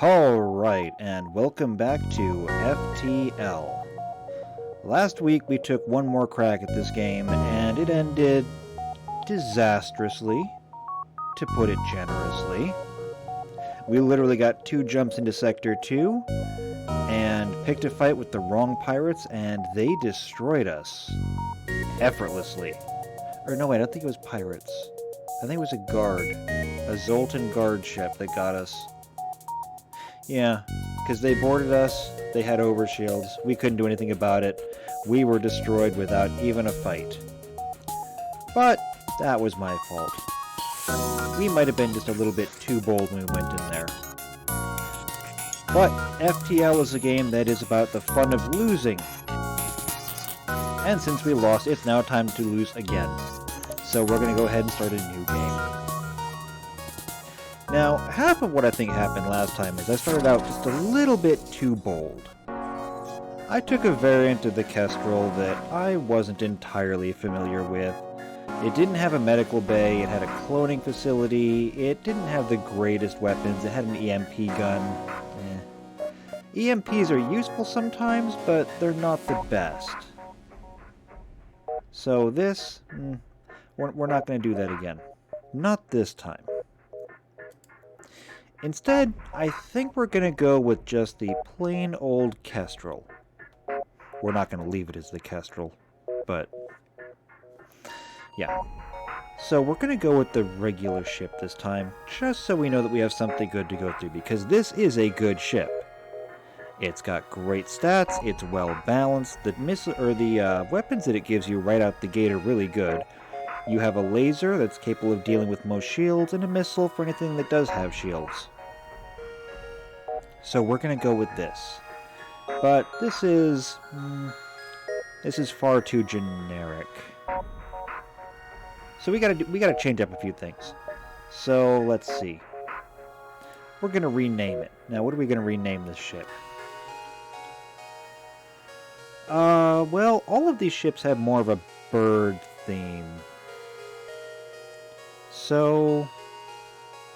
Alright, and welcome back to FTL. Last week we took one more crack at this game, and it ended disastrously, to put it generously. We literally got 2 jumps into Sector 2, and picked a fight with the wrong pirates, and they destroyed us. Effortlessly. Or no, wait, I don't think it was pirates. I think it was a guard. A Zoltan guard ship that got us. Yeah, because they boarded us, they had overshields, we couldn't do anything about it, we were destroyed without even a fight. But that was my fault. We might have been just a little bit too bold when we went in there. But FTL is a game that is about the fun of losing. And since we lost, it's now time to lose again. So we're going to go ahead and start a new game. Now, half of what I think happened last time is I started out just a little bit too bold. I took a variant of the Kestrel that I wasn't entirely familiar with. It didn't have a medical bay, it had a cloning facility, it didn't have the greatest weapons, it had an EMP gun. EMPs are useful sometimes, but they're not the best. So this, we're not going to do that again. Not this time. Instead, I think we're going to go with just the plain old Kestrel. We're not going to leave it as the Kestrel, but yeah. So we're going to go with the regular ship this time, just so we know that we have something good to go through, because this is a good ship. It's got great stats, it's well balanced, the weapons that it gives you right out the gate are really good. You have a laser that's capable of dealing with most shields, and a missile for anything that does have shields. So we're going to go with this. But this is far too generic. So we gotta change up a few things. So let's see. We're going to rename it. Now, what are we going to rename this ship? Well, all of these ships have more of a bird theme. So,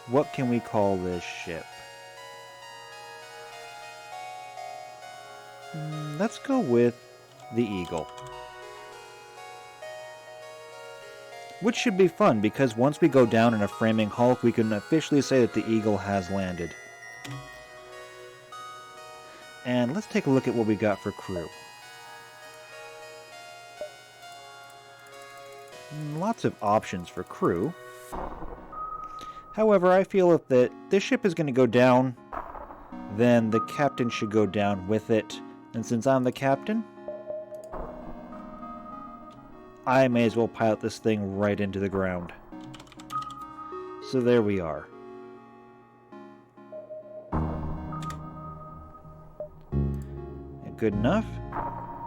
what can we call this ship? Let's go with the Eagle. Which should be fun, because once we go down in a framing hulk, we can officially say that the Eagle has landed. And let's take a look at what we got for crew. Lots of options for crew. However, I feel if this ship is going to go down, then the captain should go down with it. And since I'm the captain, I may as well pilot this thing right into the ground. So there we are. Good enough?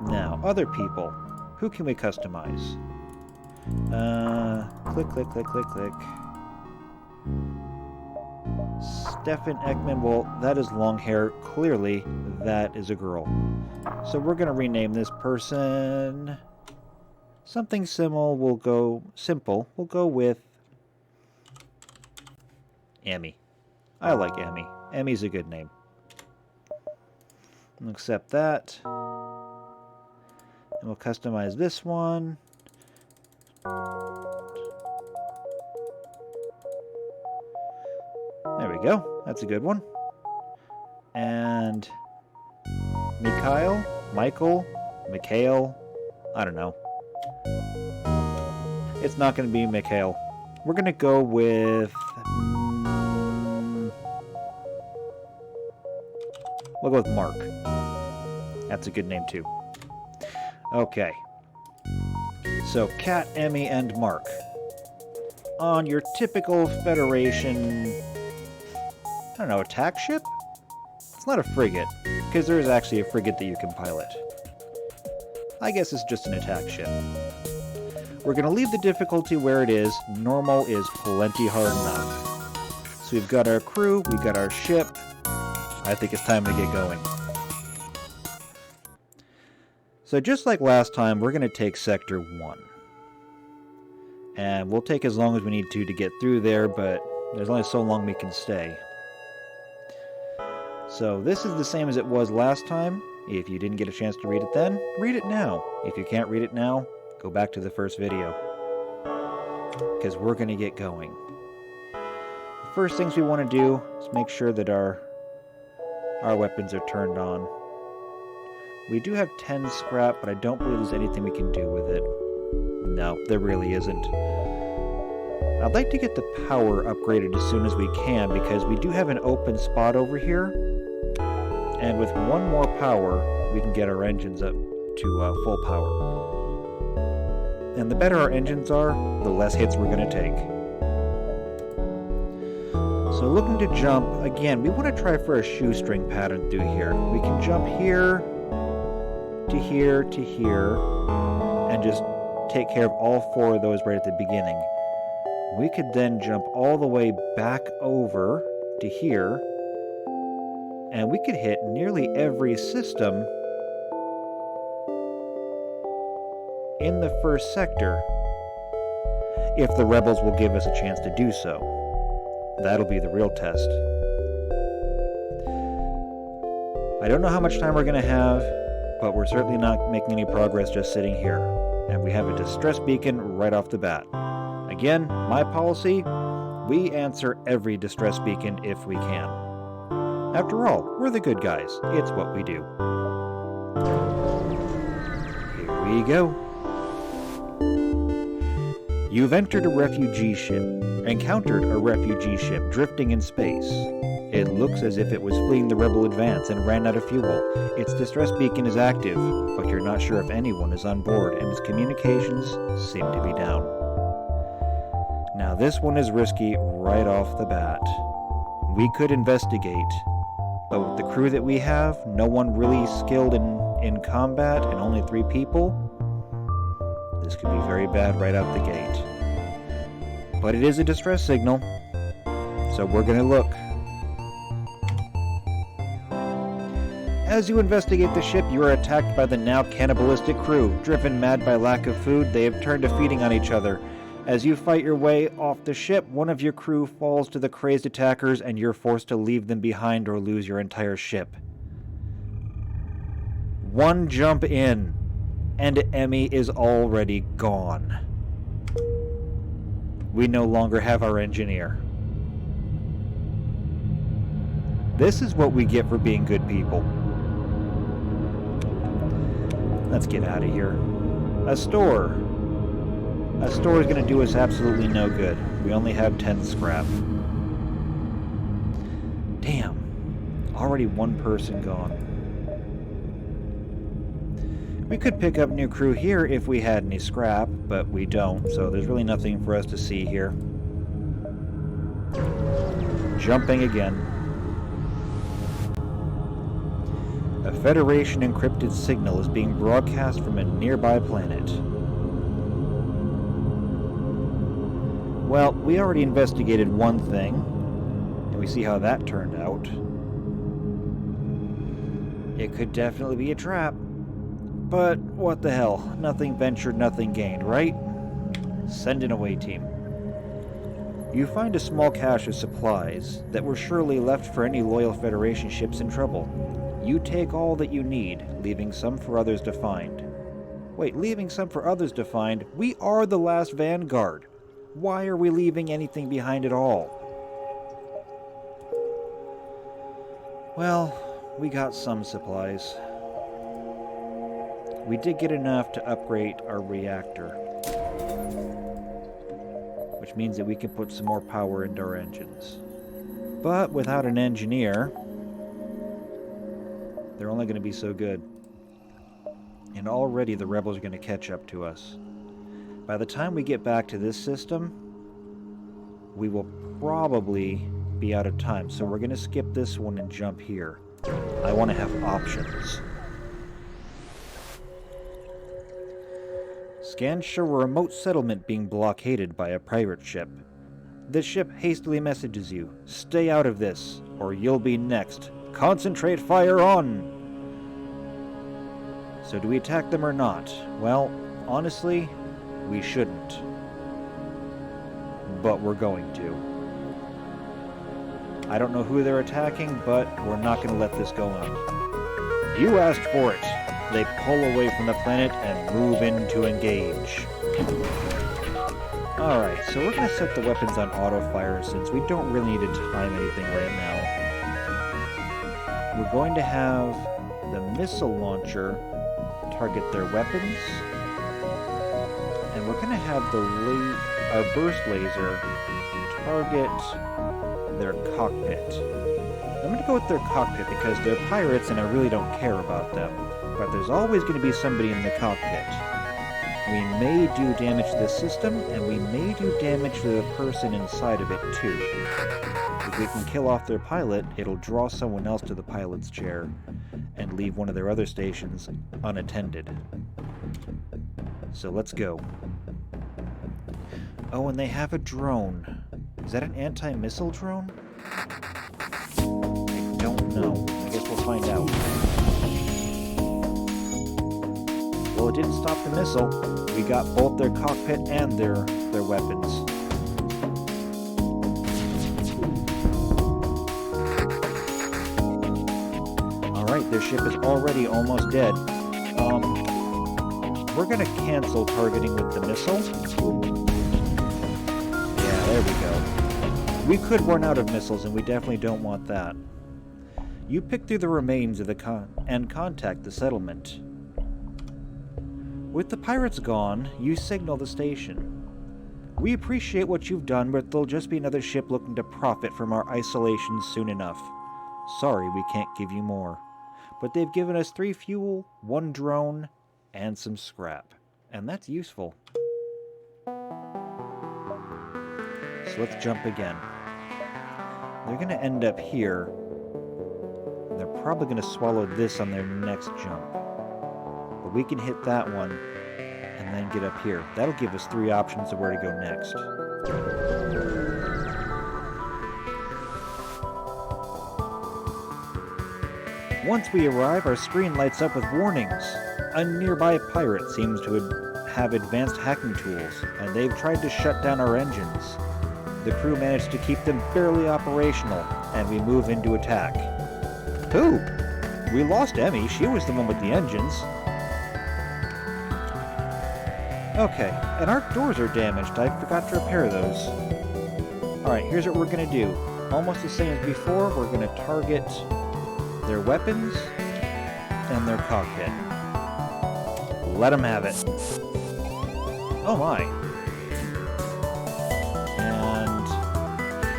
Now, other people. Who can we customize? Click, click, click, click, click. Stefan Ekman, well, that is long hair. Clearly, that is a girl. So we're going to rename this person something simple. We'll go with Emmy. I like Emmy. Emmy's a good name. We'll accept that. And we'll customize this one. There we go. That's a good one. And Mikhail, I don't know. It's not going to be Mikhail. We're going to go with... we'll go with Mark. That's a good name too. Okay. So, Kat, Emmy, and Mark. On your typical Federation... I don't know, attack ship? It's not a frigate, because there is actually a frigate that you can pilot. I guess it's just an attack ship. We're going to leave the difficulty where it is. Normal is plenty hard enough. So we've got our crew, we've got our ship. I think it's time to get going. So just like last time, we're going to take Sector 1. And we'll take as long as we need to get through there, but there's only so long we can stay. So this is the same as it was last time. If you didn't get a chance to read it then, read it now. If you can't read it now, go back to the first video. Because we're going to get going. The first things we want to do is make sure that our weapons are turned on. We do have 10 scrap, but I don't believe there's anything we can do with it. No, there really isn't. I'd like to get the power upgraded as soon as we can, because we do have an open spot over here. And with one more power, we can get our engines up to full power. And the better our engines are, the less hits we're going to take. So looking to jump, again, we want to try for a shoestring pattern through here. We can jump here, to here, to here, and just take care of all 4 of those right at the beginning. We could then jump all the way back over to here, and we could hit nearly every system in the first sector if the rebels will give us a chance to do so. That'll be the real test. I don't know how much time we're going to have, but we're certainly not making any progress just sitting here. And we have a distress beacon right off the bat. Again, my policy, we answer every distress beacon if we can. After all, we're the good guys. It's what we do. Here we go. You've entered a refugee ship, encountered a refugee ship drifting in space. It looks as if it was fleeing the rebel advance and ran out of fuel. Its distress beacon is active, but you're not sure if anyone is on board, and its communications seem to be down. Now this one is risky right off the bat. We could investigate, but with the crew that we have, no one really skilled in combat, and only 3 people, this could be very bad right out the gate. But it is a distress signal, so we're going to look. As you investigate the ship, you are attacked by the now cannibalistic crew. Driven mad by lack of food, they have turned to feeding on each other. As you fight your way off the ship, one of your crew falls to the crazed attackers, and you're forced to leave them behind or lose your entire ship. One jump in, and Emmy is already gone. We no longer have our engineer. This is what we get for being good people. Let's get out of here. A store. A store is going to do us absolutely no good. We only have 10 scrap. Damn. Already one person gone. We could pick up new crew here if we had any scrap, but we don't, so there's really nothing for us to see here. Jumping again. A Federation encrypted signal is being broadcast from a nearby planet. Well, we already investigated one thing, and we see how that turned out. It could definitely be a trap. But what the hell? Nothing ventured, nothing gained, right? Send an away team. You find a small cache of supplies that were surely left for any loyal Federation ships in trouble. You take all that you need, leaving some for others to find. Wait, leaving some for others to find? We are the last vanguard. Why are we leaving anything behind at all? Well, we got some supplies. We did get enough to upgrade our reactor, which means that we can put some more power into our engines. But without an engineer, they're only going to be so good. And already the rebels are going to catch up to us. By the time we get back to this system, we will probably be out of time. So we're going to skip this one and jump here. I want to have options. Scans show a remote settlement being blockaded by a pirate ship. The ship hastily messages you, "Stay out of this, or you'll be next. Concentrate fire on!" So do we attack them or not? Well, honestly, we shouldn't. But we're going to. I don't know who they're attacking, but we're not going to let this go on. You asked for it. They pull away from the planet and move in to engage. Alright, so we're going to set the weapons on auto-fire since we don't really need to time anything right now. We're going to have the missile launcher target their weapons. And we're going to have our burst laser target their cockpit. I'm going to go with their cockpit because they're pirates and I really don't care about them. But there's always going to be somebody in the cockpit. We may do damage to the system, and we may do damage to the person inside of it too. If we can kill off their pilot, it'll draw someone else to the pilot's chair and leave one of their other stations unattended. So let's go. Oh, and they have a drone. Is that an anti-missile drone? I don't know. I guess we'll find out. Well, it didn't stop the missile. We got both their cockpit and their weapons. Alright, their ship is already almost dead. We're gonna cancel targeting with the missile. Yeah, there we go. We could run out of missiles, and we definitely don't want that. You pick through the remains of the and contact the settlement. With the pirates gone, you signal the station. We appreciate what you've done, but there'll just be another ship looking to profit from our isolation soon enough. Sorry, we can't give you more. But they've given us 3 fuel, 1 drone, and some scrap. And that's useful. So let's jump again. They're going to end up here. They're probably going to swallow this on their next jump. But we can hit that one and then get up here. That'll give us 3 options of where to go next. Once we arrive, our screen lights up with warnings. A nearby pirate seems to have advanced hacking tools, and they've tried to shut down our engines. The crew managed to keep them barely operational, and we move into attack. Who? We lost Emmy. She was the one with the engines. Okay, and our doors are damaged. I forgot to repair those. Alright, here's what we're going to do. Almost the same as before, we're going to target their weapons and their cockpit. Let them have it. Oh my. And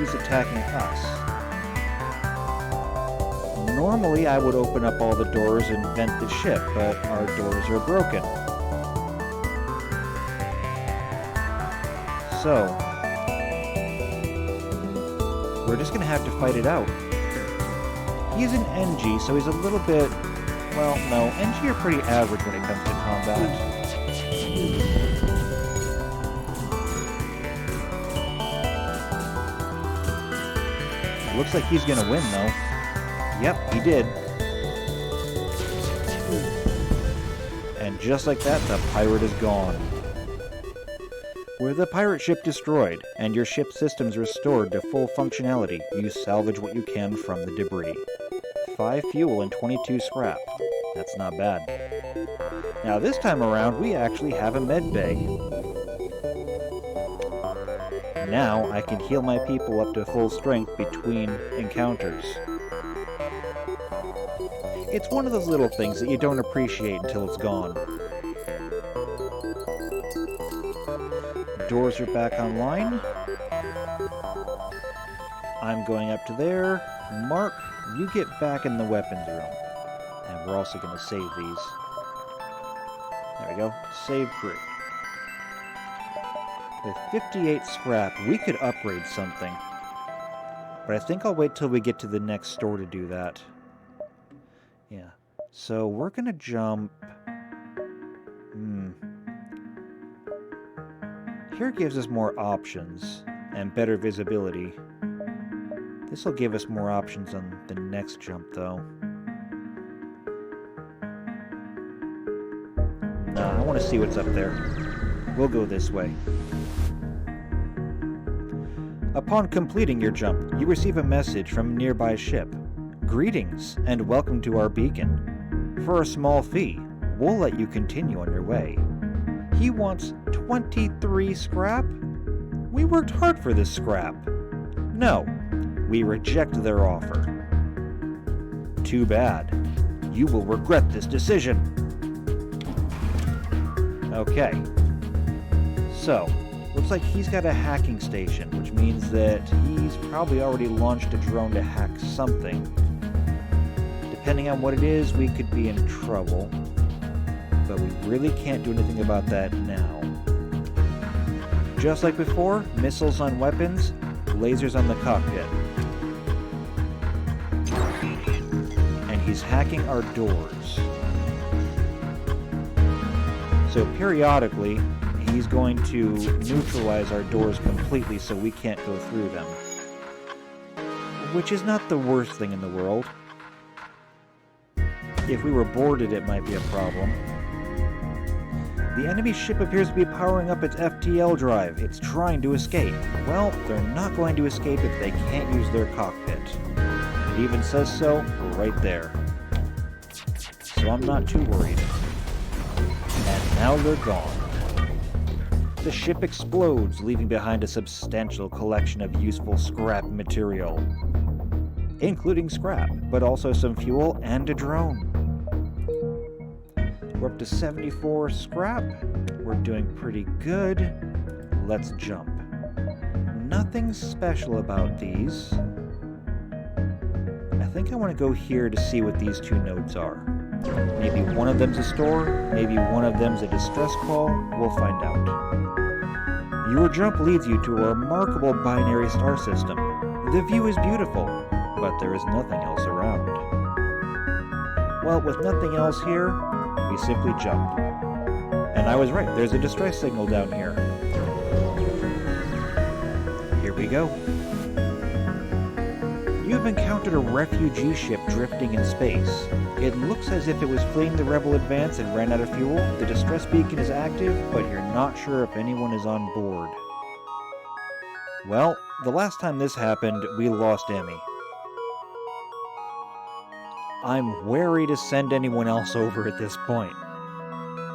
he's attacking us. Normally I would open up all the doors and vent the ship, but our doors are broken. So, we're just going to have to fight it out. He's an NG, so he's a little bit... Well, no, NG are pretty average when it comes to combat. Looks like he's going to win, though. Yep, he did. And just like that, the pirate is gone. With the pirate ship destroyed, and your ship's systems restored to full functionality, you salvage what you can from the debris. 5 fuel and 22 scrap. That's not bad. Now this time around, we actually have a med bay. Now I can heal my people up to full strength between encounters. It's one of those little things that you don't appreciate until it's gone. Doors are back online. I'm going up to there. Mark, you get back in the weapons room. And we're also going to save these. There we go. Save crew. With 58 scrap, we could upgrade something. But I think I'll wait till we get to the next store to do that. Yeah. So we're going to jump... Here gives us more options and better visibility. This will give us more options on the next jump, though. Nah, I want to see what's up there. We'll go this way. Upon completing your jump, you receive a message from a nearby ship. Greetings, and welcome to our beacon. For a small fee, we'll let you continue on your way. He wants 23 scrap? We worked hard for this scrap. No, we reject their offer. Too bad. You will regret this decision. Okay. So, looks like he's got a hacking station, which means that he's probably already launched a drone to hack something. Depending on what it is, we could be in trouble. But we really can't do anything about that now. Just like before, missiles on weapons, lasers on the cockpit. And he's hacking our doors. So periodically, he's going to neutralize our doors completely so we can't go through them. Which is not the worst thing in the world. If we were boarded, it might be a problem. The enemy ship appears to be powering up its FTL drive. It's trying to escape. Well, they're not going to escape if they can't use their cockpit. It even says so right there. So I'm not too worried. And now they're gone. The ship explodes, leaving behind a substantial collection of useful scrap material. Including scrap, but also some fuel and a drone. We're up to 74 scrap. We're doing pretty good. Let's jump. Nothing special about these. I think I want to go here to see what these two nodes are. Maybe one of them's a store, maybe one of them's a distress call. We'll find out. Your jump leads you to a remarkable binary star system. The view is beautiful, but there is nothing else around. Well, with nothing else here, we simply jump. And I was right, there's a distress signal down here. Here we go. You've encountered a refugee ship drifting in space. It looks as if it was fleeing the rebel advance and ran out of fuel. The distress beacon is active, but you're not sure if anyone is on board. Well, the last time this happened, we lost Emmy. I'm wary to send anyone else over at this point,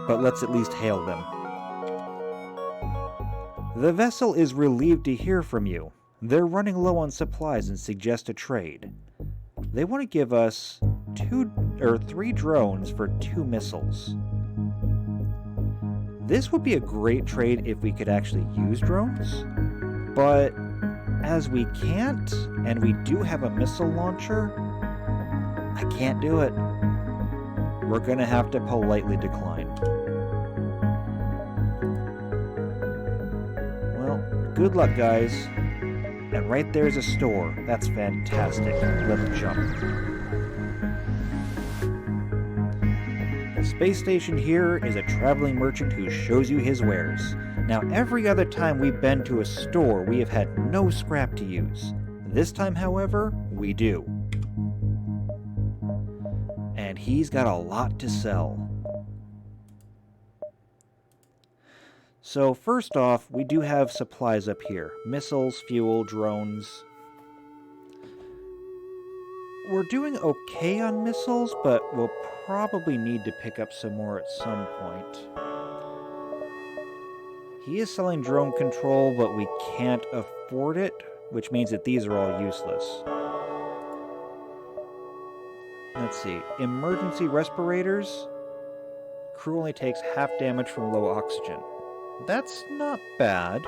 but let's at least hail them. The vessel is relieved to hear from you. They're running low on supplies and suggest a trade. They want to give us 3 drones for 2 missiles. This would be a great trade if we could actually use drones, but as we can't, and we do have a missile launcher, I can't do it. We're gonna have to politely decline. Well, good luck, guys. And right there's a store. That's fantastic. Let's jump. The space station here is a traveling merchant who shows you his wares. Now, every other time we've been to a store, we have had no scrap to use. This time, however, we do. And he's got a lot to sell. So first off, we do have supplies up here. Missiles, fuel, drones. We're doing okay on missiles, but we'll probably need to pick up some more at some point. He is selling drone control, but we can't afford it, which means that these are all useless. Let's see. Emergency respirators. Crew only takes half damage from low oxygen. That's not bad,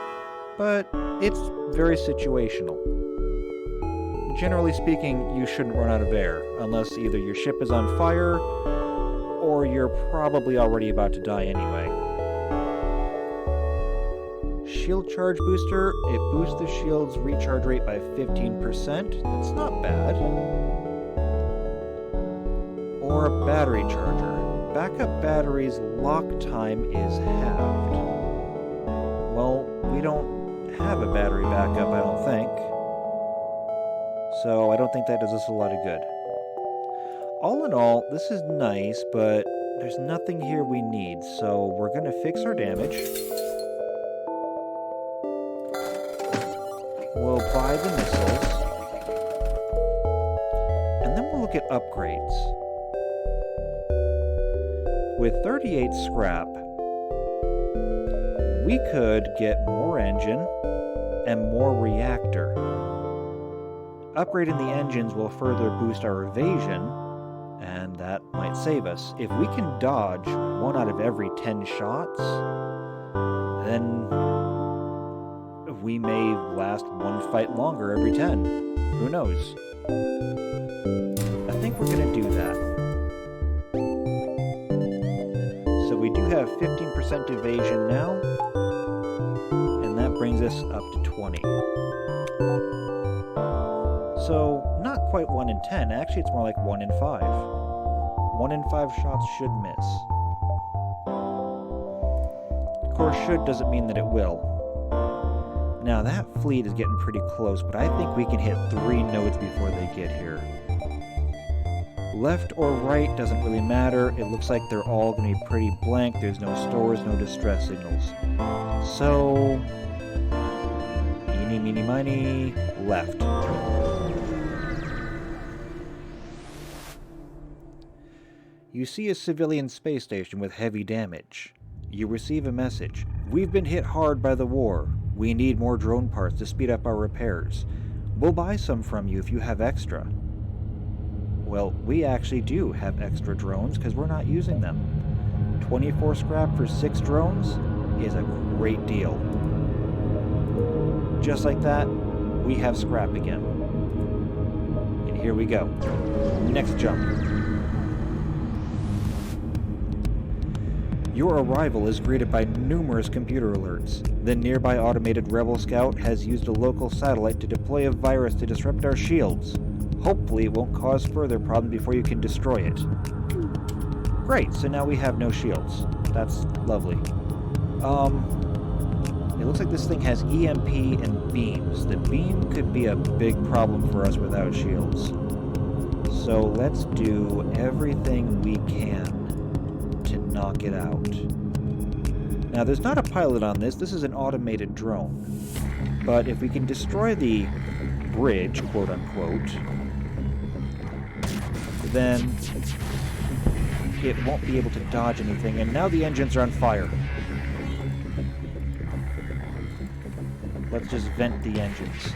but it's very situational. Generally speaking, you shouldn't run out of air, unless either your ship is on fire, or you're probably already about to die anyway. Shield charge booster. It boosts the shield's recharge rate by 15%. That's not bad. Or a battery charger. Backup battery's lock time is halved. Well, we don't have a battery backup, I don't think. So I don't think that does us a lot of good. All in all, this is nice, but there's nothing here we need, so we're going to fix our damage. We'll buy the missiles. And then we'll look at upgrades. With 38 scrap, we could get more engine and more reactor. Upgrading the engines will further boost our evasion, and that might save us. If we can dodge 1 out of every 10 shots, then we may last 1 fight longer every 10. Who knows? I think we're going to do that. So we do have 15% evasion now, and that brings us up to 20. So, not quite 1 in 10, actually it's more like 1 in 5. 1 in 5 shots should miss. Of course, should doesn't mean that it will. Now, that fleet is getting pretty close, but I think we can hit 3 nodes before they get here. Left or right doesn't really matter. It looks like they're all going to be pretty blank. There's no stores, no distress signals. So, eeny, meeny, miny, left. You see a civilian space station with heavy damage. You receive a message. We've been hit hard by the war. We need more drone parts to speed up our repairs. We'll buy some from you if you have extra. Well, we actually do have extra drones because we're not using them. 24 scrap for 6 drones is a great deal. Just like that, we have scrap again. And here we go. Next jump. Your arrival is greeted by numerous computer alerts. The nearby automated Rebel Scout has used a local satellite to deploy a virus to disrupt our shields. Hopefully it won't cause further problems before you can destroy it. Great, so now we have no shields. That's lovely. It looks like this thing has EMP and beams. The beam could be a big problem for us without shields. So let's do everything we can to knock it out. Now, there's not a pilot on this. This is an automated drone. But if we can destroy the bridge, quote-unquote, then it won't be able to dodge anything. And now the engines are on fire. Let's just vent the engines.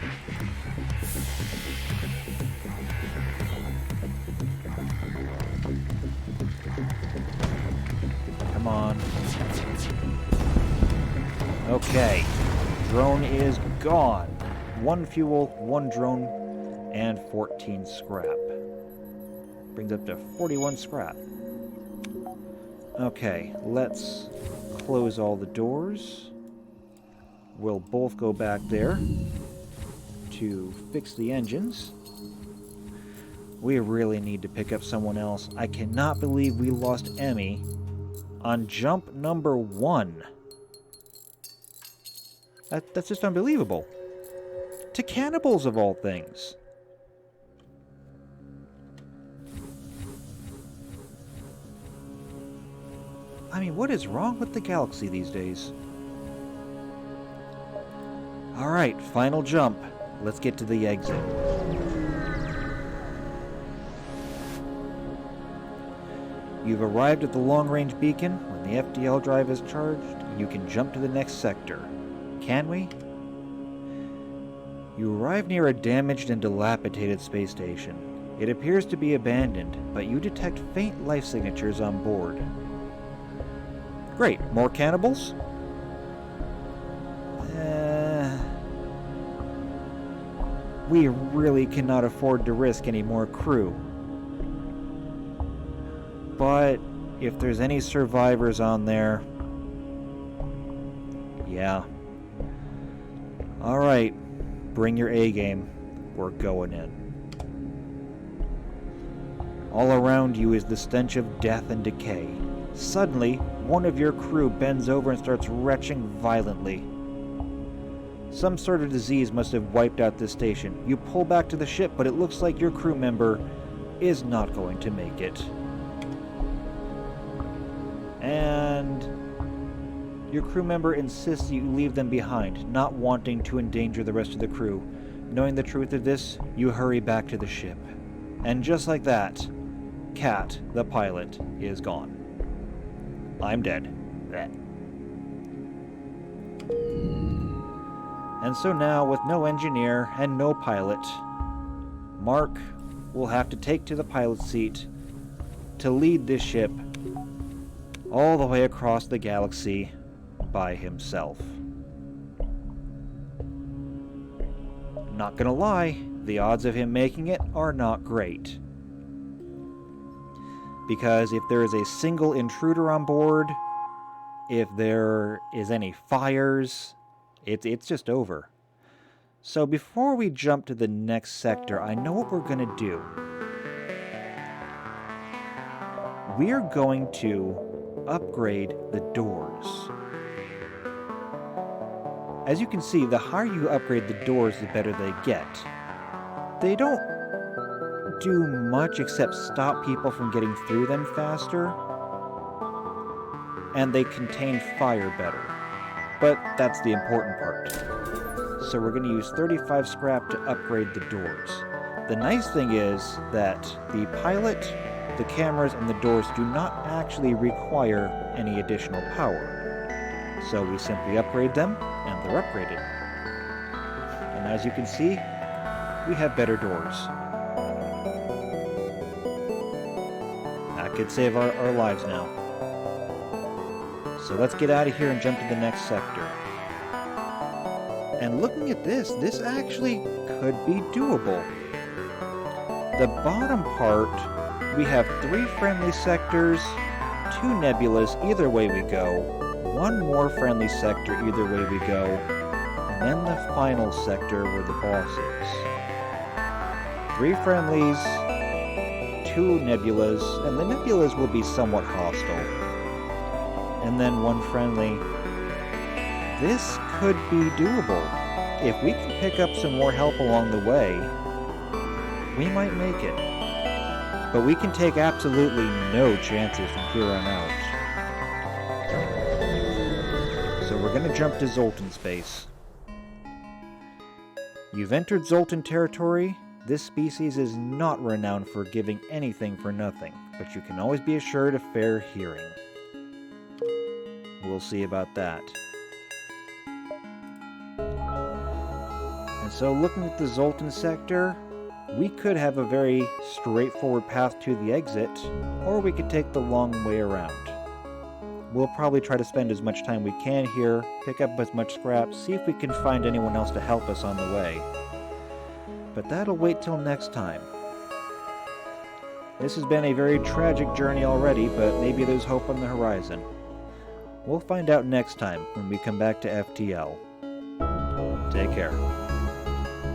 Come on. Okay. Drone is gone. 1 fuel, 1 drone, and 14 scrap. Brings up to 41 scrap. Okay, let's close all the doors. We'll both go back there to fix the engines. We really need to pick up someone else. I cannot believe we lost Emmy on jump number 1. That's just unbelievable. To cannibals, of all things. I mean, what is wrong with the galaxy these days? Alright, final jump. Let's get to the exit. You've arrived at the long-range beacon. When the FTL drive is charged, you can jump to the next sector. Can we? You arrive near a damaged and dilapidated space station. It appears to be abandoned, but you detect faint life signatures on board. Great, more cannibals? We really cannot afford to risk any more crew. But if there's any survivors on there... yeah. Alright, bring your A-game. We're going in. All around you is the stench of death and decay. Suddenly, one of your crew bends over and starts retching violently. Some sort of disease must have wiped out this station. You pull back to the ship, but it looks like your crew member is not going to make it. And your crew member insists you leave them behind, not wanting to endanger the rest of the crew. knowing the truth of this, you hurry back to the ship. And just like that, Cat, the pilot, is gone. I'm dead. Blech. And so now, with no engineer and no pilot, Mark will have to take to the pilot seat to lead this ship all the way across the galaxy by himself. Not gonna lie, the odds of him making it are not great. Because if there is a single intruder on board, if there is any fires, it's just over. So before we jump to the next sector, I know what we're going to do. We are going to upgrade the doors. As you can see, the higher you upgrade the doors, the better they get. They don't do much except stop people from getting through them faster, and they contain fire better. But that's the important part. So we're going to use 35 scrap to upgrade the doors. The nice thing is that the pilot, the cameras, and the doors do not actually require any additional power. So we simply upgrade them, and they're upgraded. And as you can see, we have better doors. That could save our lives now. So let's get out of here and jump to the next sector. And looking at this actually could be doable. The bottom part, we have 3 friendly sectors, 2 nebulas either way we go, 1 more friendly sector either way we go, and then the final sector where the boss is. 3 friendlies, 2 nebulas, and the nebulas will be somewhat hostile. And then 1 friendly. This could be doable. If we can pick up some more help along the way, we might make it. But we can take absolutely no chances from here on out. So we're going to jump to Zoltan space. You've entered Zoltan territory. This species is not renowned for giving anything for nothing, but you can always be assured of fair hearing. We'll see about that. And so looking at the Zoltan sector, we could have a very straightforward path to the exit, or we could take the long way around. We'll probably try to spend as much time we can here, pick up as much scrap, see if we can find anyone else to help us on the way. But that'll wait till next time. This has been a very tragic journey already, but maybe there's hope on the horizon. We'll find out next time when we come back to FTL. Take care.